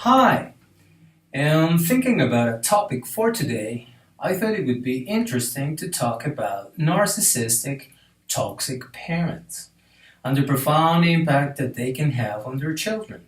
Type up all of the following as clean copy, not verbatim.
Hi, I'm thinking about a topic for today. I thought it would be interesting to talk about narcissistic toxic parents and the profound impact that they can have on their children.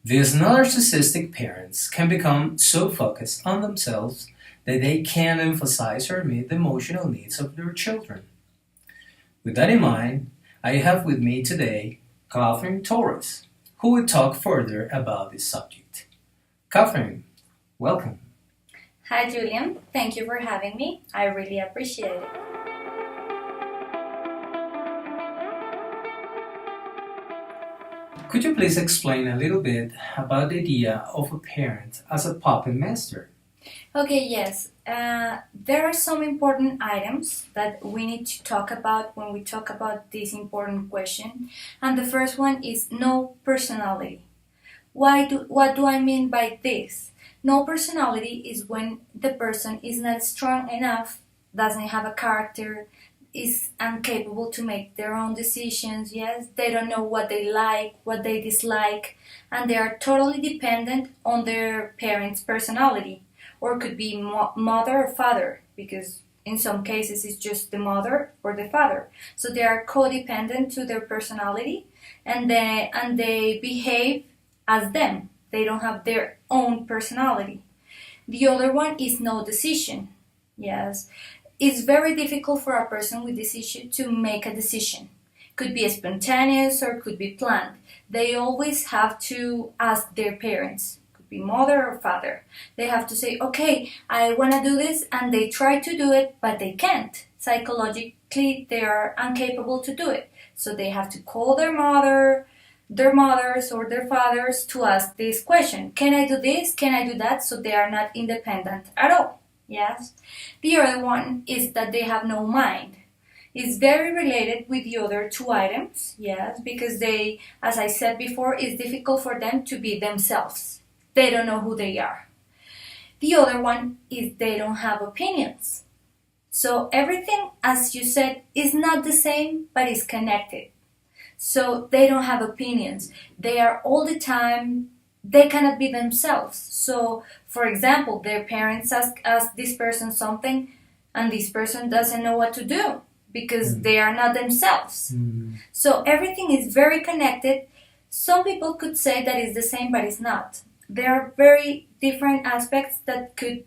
These narcissistic parents can become so focused on themselves that they can't emphasize or meet the emotional needs of their children. With that in mind, I have with me today Catherine Torres, who will talk further about this subject. Catherine, welcome. Hi, Julian. Thank you for having me. I really appreciate it. Could you please explain a little bit about the idea of a parent as a puppet master? Okay, yes. There are some important items that we need to talk about when we talk about this important question. And the first one is no personality. What do I mean by this? No personality is when the person is not strong enough, doesn't have a character, is incapable to make their own decisions. Yes, they don't know what they like, what they dislike, and they are totally dependent on their parents' personality, or could be mother or father, because in some cases it's just the mother or the father. So they are codependent to their personality, and they behave as them. They don't have their own personality. The other one is no decision. Yes, it's very difficult for a person with this issue to make a decision. Could be spontaneous or could be planned. They always have to ask their parents. Could be mother or father. They have to say, okay, I want to do this, and they try to do it, but they can't. Psychologically, they are incapable to do it. So they have to call their mothers or their fathers to ask this question. Can I do this? Can I do that? So they are not independent at all. Yes. The other one is that they have no mind. It's very related with the other two items, yes, because they, as I said before, it's difficult for them to be themselves. They don't know who they are. The other one is they don't have opinions. So everything, as you said, is not the same, but is connected. So they don't have opinions. They are all the time, they cannot be themselves. So, for example, their parents ask this person something, and this person doesn't know what to do because they are not themselves. So everything is very connected. Some people could say that it's the same, but it's not. There are very different aspects that could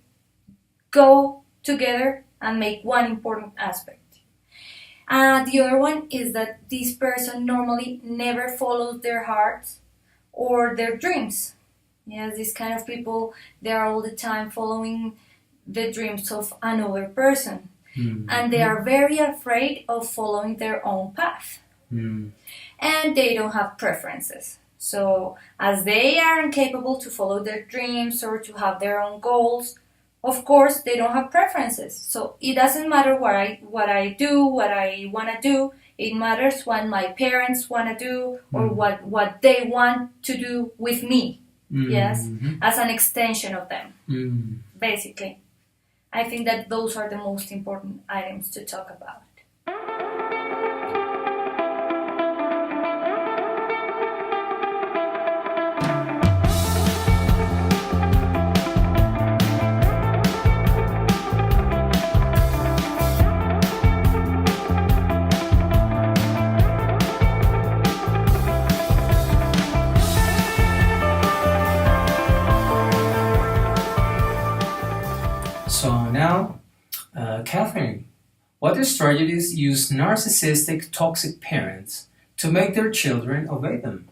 go together and make one important aspect. The other one is that this person normally never follows their hearts or their dreams. Yes, these kind of people, they are all the time following the dreams of another person. And they are very afraid of following their own path. And they don't have preferences. So as they are incapable to follow their dreams or to have their own goals, of course they don't have preferences. So it doesn't matter what I do, what I want to do. It matters what my parents want to do or what they want to do with me. Yes, as an extension of them, basically. I think that those are the most important items to talk about. So now, Catherine, what strategies use narcissistic toxic parents to make their children obey them?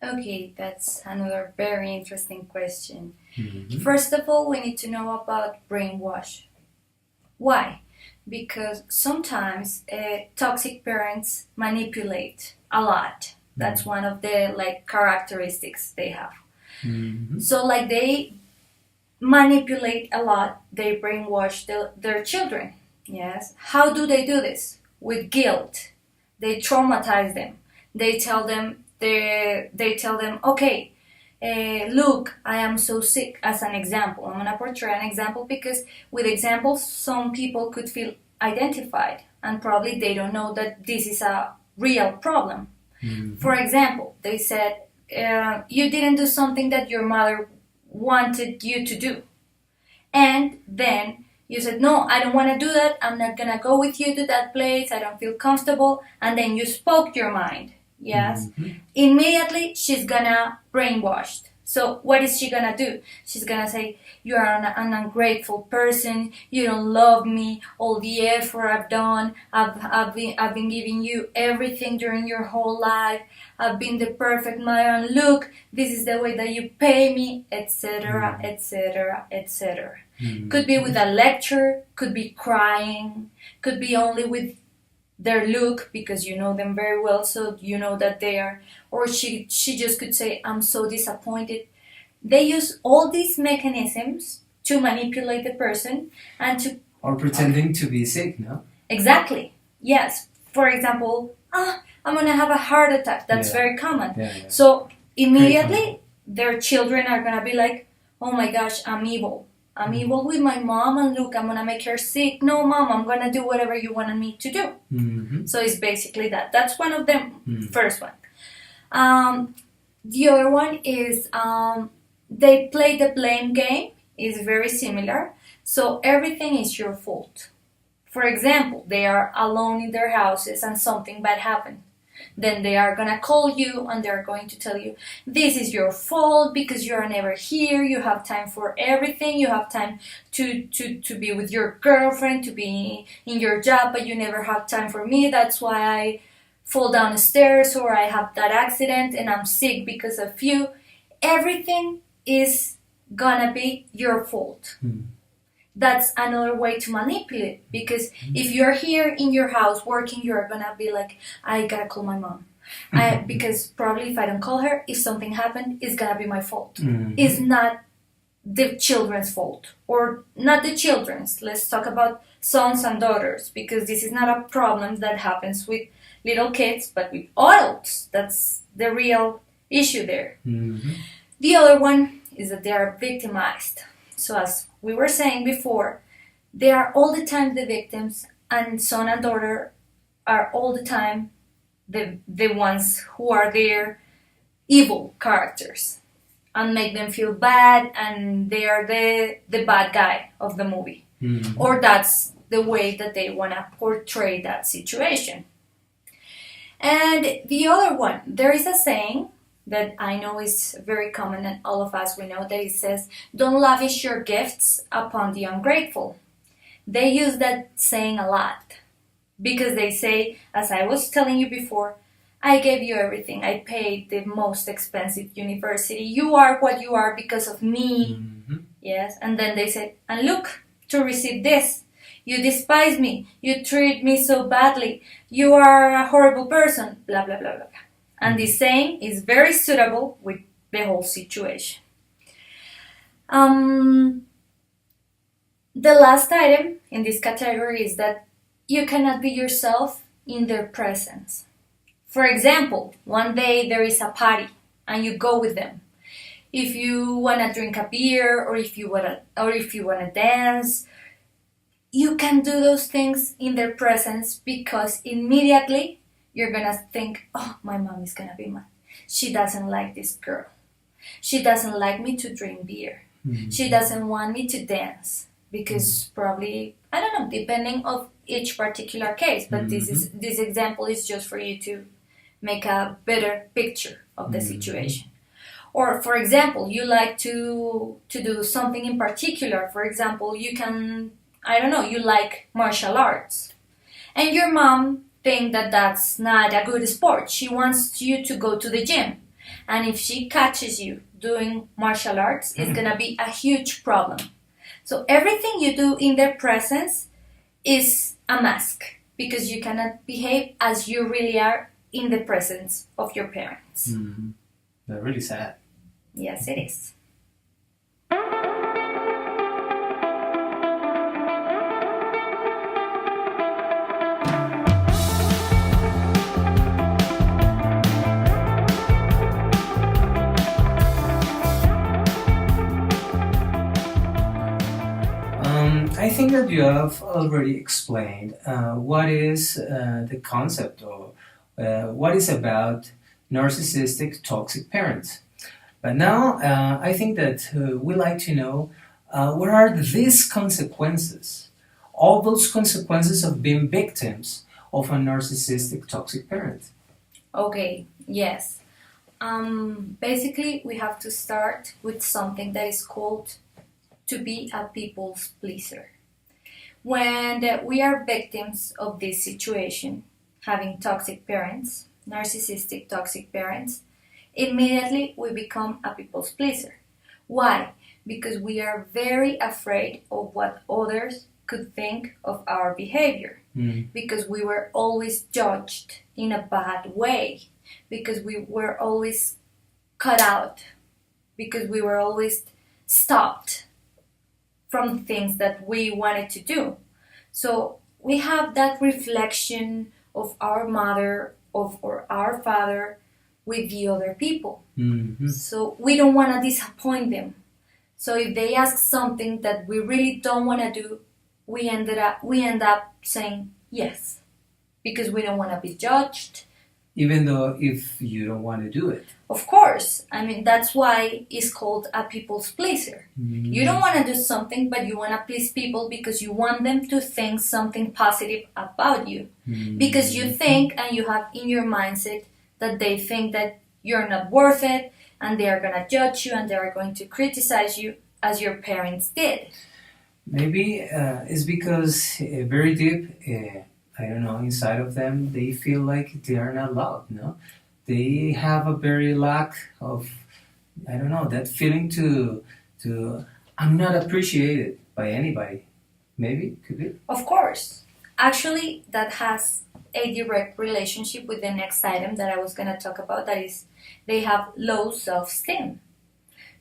Okay, that's another very interesting question. Mhm. First of all, we need to know about brainwash. Why? Because sometimes toxic parents manipulate a lot. That's one of the characteristics they have. So they manipulate a lot. They brainwash their children. Yes. How do they do this? With guilt. They traumatize them. They tell them, okay, look, I am so sick, as an example. I'm going to portray an example because with examples, some people could feel identified and probably they don't know that this is a real problem. For example, they said, you didn't do something that your mother wanted you to do, and then you said, no, I don't want to do that, I'm not gonna go with you to that place, I don't feel comfortable, and then you spoke your mind. Yes. Immediately she's gonna brainwash. So what is she gonna do? She's gonna say, you are an ungrateful person, you don't love me, all the effort I've done, I've been giving you everything during your whole life, I've been the perfect mother, and look, this is the way that you pay me, etc., etc., etc. Could be with a lecture, could be crying, could be only with their look, because you know them very well, so you know that they are, or she just could say, I'm so disappointed. They use all these mechanisms to manipulate the person and to, or pretending to be sick, no? Exactly, yes. For example, I'm gonna have a heart attack. That's very common. So immediately their children are gonna be like, oh my gosh, I'm evil with my mom, and look, I'm gonna make her sick. No, mom, I'm gonna do whatever you wanted me to do. So it's basically that. That's one of them. First one. The other one is they play the blame game. Is very similar. So everything is your fault. For example, they are alone in their houses and something bad happened. Then they are gonna call you and they're going to tell you, this is your fault because you're never here, you have time for everything, you have time to be with your girlfriend, to be in your job, but you never have time for me, that's why I fall down the stairs, or I have that accident and I'm sick because of you. Everything is gonna be your fault. That's another way to manipulate, because if you're here in your house working, you're gonna be like, I gotta call my mom. Because probably if I don't call her, if something happened, it's gonna be my fault. It's not the children's fault, or not the children's. Let's talk about sons and daughters, because this is not a problem that happens with little kids, but with adults. That's the real issue there. The other one is that they are victimized. So as we were saying before, they are all the time the victims, and son and daughter are all the time the ones who are their evil characters and make them feel bad, and they are the bad guy of the movie. Or that's the way that they want to portray that situation. And the other one, there is a saying that I know is very common, and all of us, we know that it says, don't lavish your gifts upon the ungrateful. They use that saying a lot, because they say, as I was telling you before, I gave you everything, I paid the most expensive university, you are what you are because of me. Yes, and then they say, and look, to receive this, you despise me, you treat me so badly, you are a horrible person, blah, blah, blah, blah. And this saying is very suitable with the whole situation. The last item in this category is that you cannot be yourself in their presence. For example, one day there is a party and you go with them. If you want to drink a beer, or if you want to dance, you can do those things in their presence, because immediately you're gonna think, oh, my mom is gonna be mad. She doesn't like this girl. She doesn't like me to drink beer. She doesn't want me to dance, because probably, I don't know, depending of each particular case, but this example is just for you to make a better picture of the situation. Or, for example, you like to do something in particular. For example, you can, I don't know, you like martial arts, and your mom think that that's not a good sport. She wants you to go to the gym, and if she catches you doing martial arts, it's gonna be a huge problem. So everything you do in their presence is a mask, because you cannot behave as you really are in the presence of your parents. That's really sad. Yes, it is. I think that you have already explained what is the concept, or what is about narcissistic toxic parents. But now I think that we like to know what are these consequences, all those consequences of being victims of a narcissistic toxic parent. Okay, yes. Basically, we have to start with something that is called to be a people's pleaser. When we are victims of this situation, having toxic parents, narcissistic toxic parents, immediately we become a people's pleaser. Why? Because we are very afraid of what others could think of our behavior. Because we were always judged in a bad way. Because we were always cut out. Because we were always stopped from the things that we wanted to do. So we have that reflection of our mother or our father with the other people. So we don't want to disappoint them. So if they ask something that we really don't want to do, we end up saying yes, because we don't want to be judged. Even though if you don't want to do it. Of course. I mean, that's why it's called a people's pleaser. You don't want to do something, but you want to please people because you want them to think something positive about you. Because you think and you have in your mindset that they think that you're not worth it, and they are going to judge you and they are going to criticize you as your parents did. Maybe it's because very deep, I don't know, inside of them, they feel like they are not loved, no? They have a very lack of, I don't know, that feeling to I'm not appreciated by anybody. Maybe, could be. Of course. Actually, that has a direct relationship with the next item that I was going to talk about. That is, they have low self-esteem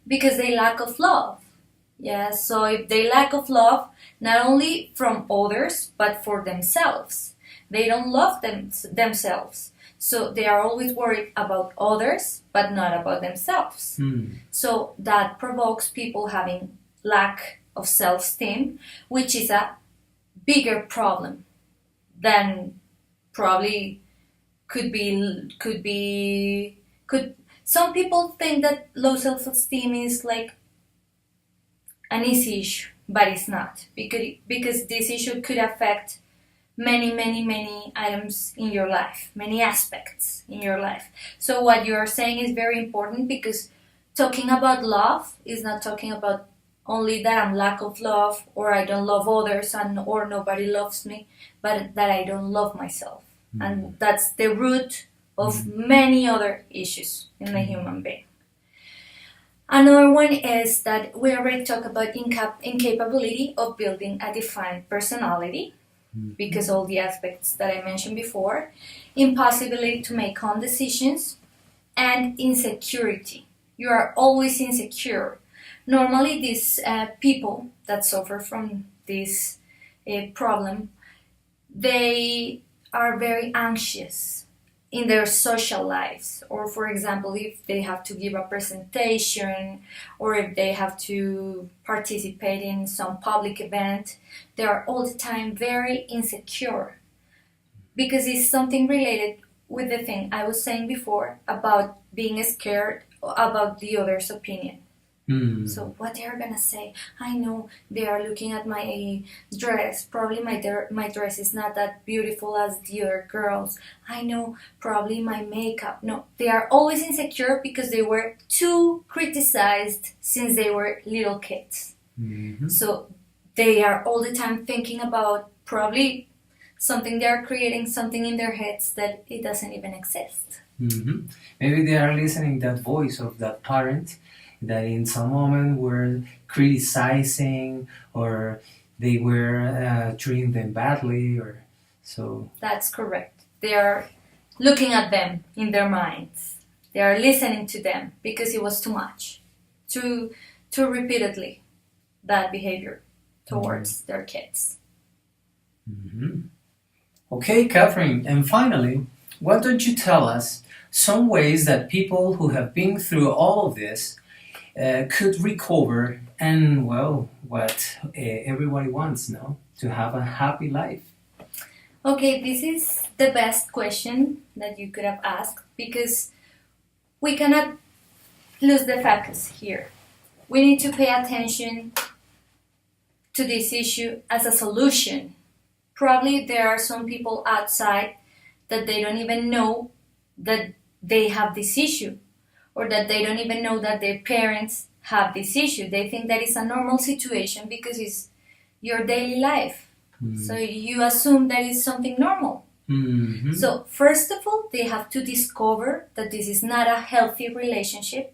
because they lack of love. Yeah, so if they lack of love, not only from others, but for themselves. They don't love themselves. So they are always worried about others, but not about themselves. So that provokes people having lack of self-esteem, which is a bigger problem than probably could some people think that low self-esteem is like an easy issue, but it's not, because this issue could affect many items in your life, many aspects in your life. So what you are saying is very important, because talking about love is not talking about only that I'm lack of love, or I don't love others, or nobody loves me, but that I don't love myself. And that's the root of many other issues in the human being. Another one is that we already talked about incapability of building a defined personality, because all the aspects that I mentioned before, impossibility to make calm decisions, and insecurity. You are always insecure. Normally, these people that suffer from this problem, they are very anxious in their social lives, or for example, if they have to give a presentation, or if they have to participate in some public event, they are all the time very insecure, because it's something related with the thing I was saying before about being scared about the other's opinion. So what they are gonna say? I know they are looking at my dress. Probably my dress is not that beautiful as the other girls. I know probably my makeup. No, they are always insecure because they were too criticized since they were little kids. So they are all the time thinking about probably something they are creating, something in their heads that it doesn't even exist. Maybe they are listening that voice of that parent that in some moment were criticizing, or they were treating them badly, or so. That's correct. They are looking at them in their minds. They are listening to them because it was too much, too repeatedly, that behavior towards their kids. Okay, Catherine, and finally, why don't you tell us some ways that people who have been through all of this could recover, and well, what everybody wants, no? To have a happy life. Okay, this is the best question that you could have asked, because we cannot lose the focus here. We need to pay attention to this issue as a solution. Probably there are some people outside that they don't even know that they have this issue, or that they don't even know that their parents have this issue. They think that it's a normal situation because it's your daily life. So you assume that it's something normal. Mm-hmm. So first of all, they have to discover that this is not a healthy relationship,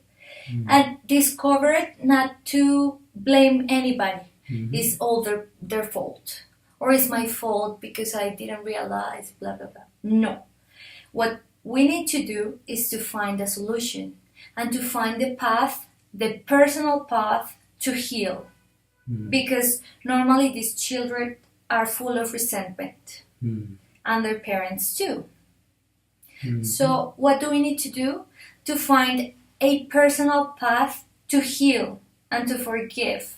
and discover it not to blame anybody. It's all their fault, or it's my fault because I didn't realize, blah, blah, blah. No. What we need to do is to find a solution and to find the path, the personal path to heal. Because normally these children are full of resentment, and their parents too. So what do we need to do? To find a personal path to heal and to forgive.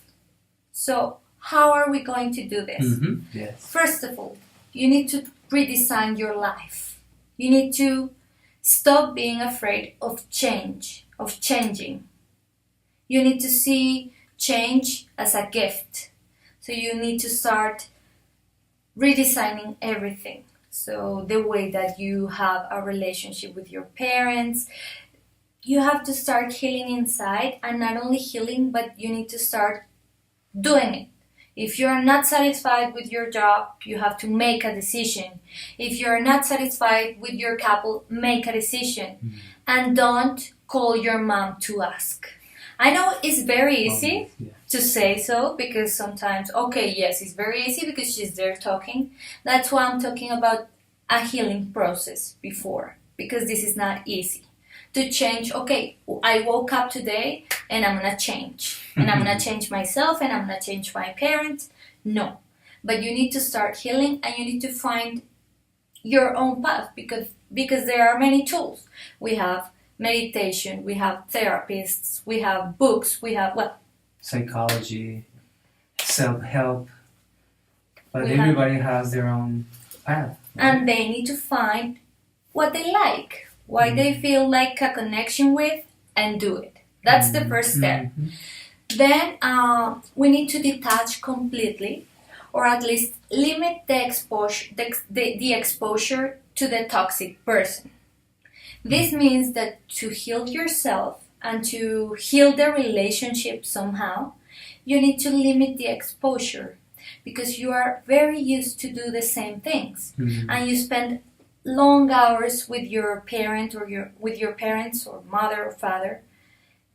So how are we going to do this? Yes. First of all, you need to redesign your life. You need to stop being afraid of change, of changing. You need to see change as a gift. So you need to start redesigning everything. So the way that you have a relationship with your parents, you have to start healing inside, and not only healing, but you need to start doing it. If you're not satisfied with your job, you have to make a decision. If you're not satisfied with your couple, make a decision. And don't call your mom to ask. I know it's very easy to say so, because sometimes, okay, yes, it's very easy because she's there talking. That's why I'm talking about a healing process before, because this is not easy. To change, okay, I woke up today and I'm gonna change. And I'm gonna change myself and I'm gonna change my parents. No. But you need to start healing, and you need to find your own path, because there are many tools. We have meditation, we have therapists, we have books, we have what? Psychology, self-help. But everybody has their own path. Right? And they need to find what they like, why they feel like a connection with, and do it. That's the first step. Then we need to detach completely, or at least limit the exposure, the exposure to the toxic person. This means that to heal yourself and to heal the relationship somehow, you need to limit the exposure, because you are very used to do the same things, and you spend long hours with your parent, or with your parents, or mother or father,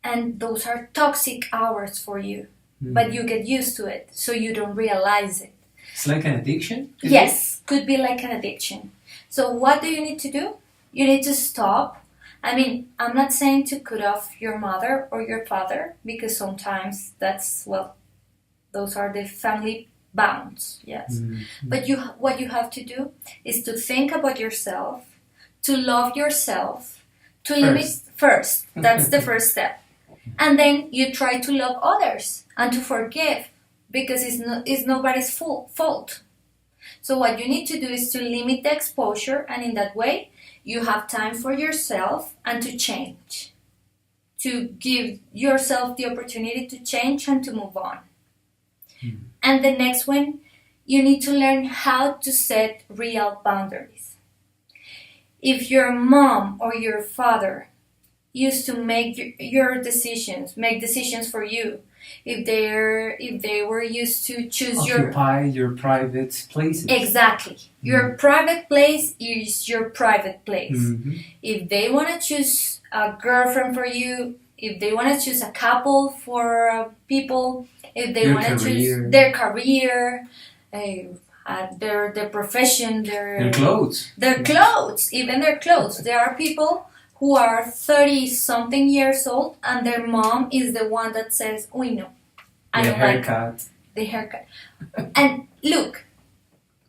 and those are toxic hours for you. But you get used to it, so you don't realize it. It's like an addiction? Yes, could be like an addiction. So what do you need to do? You need to stop. I mean, I'm not saying to cut off your mother or your father, because sometimes that's, well, those are the family bounds, yes. But what you have to do is to think about yourself, to love yourself, to limit first. That's the first step. And then you try to love others and to forgive, because it's nobody's fault. So what you need to do is to limit the exposure, and in that way you have time for yourself and to change, to give yourself the opportunity to change and to move on. And the next one, you need to learn how to set real boundaries. If your mom or your father used to make make decisions for you, if they were used to choose Occupy your private places. Exactly. Your private place is your private place. If they want to choose a girlfriend for you, if they want to choose a couple for people, if they want to choose their career, their profession, their clothes. Their clothes, even their clothes. There are people who are 30-something years old, and their mom is the one that says, "Oh no, I don't like the haircut." And look,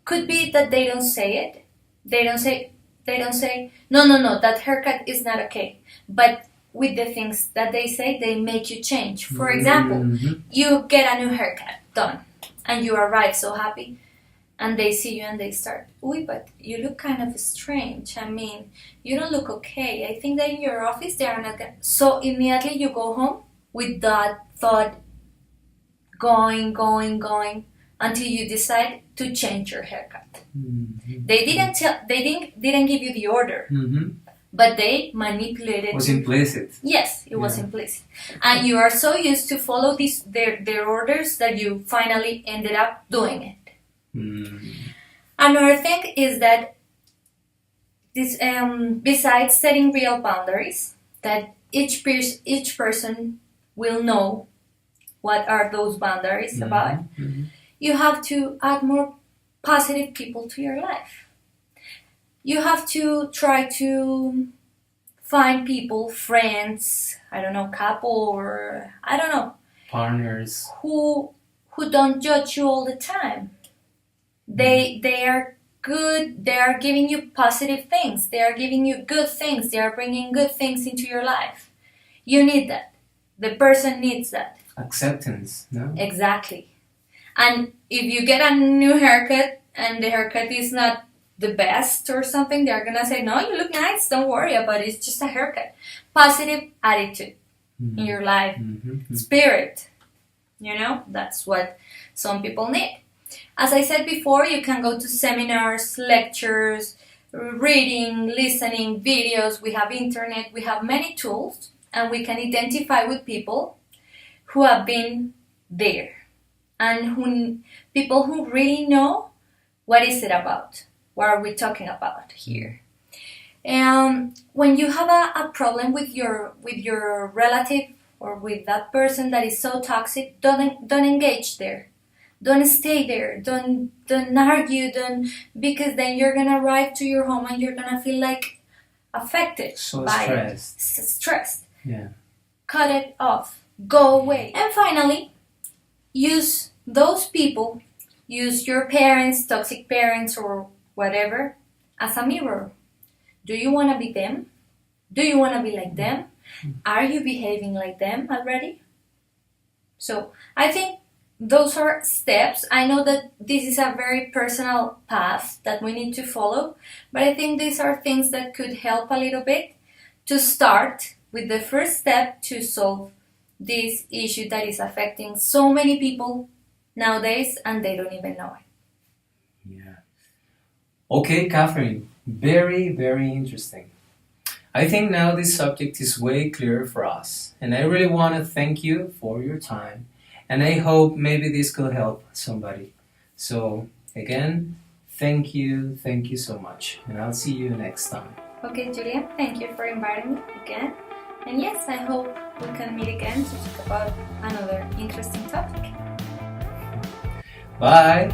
could be that they don't say it. They don't say, no, that haircut is not okay. But with the things that they say, they make you change. For example, you get a new haircut done, and you arrive so happy. and they see you and they start, "Uy, but you look kind of strange. I mean, you don't look okay. I think that in your office they are not gonna." So immediately you go home with that thought going until you decide to change your haircut. Mm-hmm. They didn't give you the order, Mm-hmm. but they manipulated. It was implicit. Yes, it was Yeah. implicit, and you are so used to follow their orders that you finally ended up doing it. Mm. Another thing is that this, besides setting real boundaries, that each person will know what are those boundaries about. Mm-hmm. You have to add more positive people to your life. You have to try to find people, friends, I don't know, couple, or I don't know, Partners. who don't judge you all the time. They are good. They are giving you positive things. They are giving you good things. They are bringing good things into your life. You need that. The person needs that. Acceptance, no? Exactly. And if you get a new haircut and the haircut is not the best or something, they're gonna say, "No, you look nice. Don't worry about it. It's just a haircut." Positive attitude in your life. Mm-hmm. Spirit. That's what some people need. As I said before, you can go to seminars, lectures, reading, listening, videos. We have internet, we have many tools, and we can identify with people who have been there and people who really know what is it about. What are we talking about here? When you have a problem with your relative or with that person that is so toxic, don't engage there. Don't stay there. Don't argue. Because then you're gonna arrive to your home and you're gonna feel like affected So by stressed. it. Stressed. Yeah. Cut it off. Go away. And finally, use those people. Use your parents, toxic parents, or whatever, as a mirror. Do you want to be them? Do you want to be like them? Are you behaving like them already? So I think those are steps. I know that this is a very personal path that we need to follow, but I think these are things that could help a little bit to start with the first step to solve this issue that is affecting so many people nowadays and they don't even know it. Yeah. Okay, Catherine. Very, very interesting. I think now this subject is way clearer for us, and I really want to thank you for your time, and I hope maybe this could help somebody. So, again, thank you so much, and I'll see you next time. Okay, Julia, thank you for inviting me again. And yes, I hope we can meet again to talk about another interesting topic. Bye!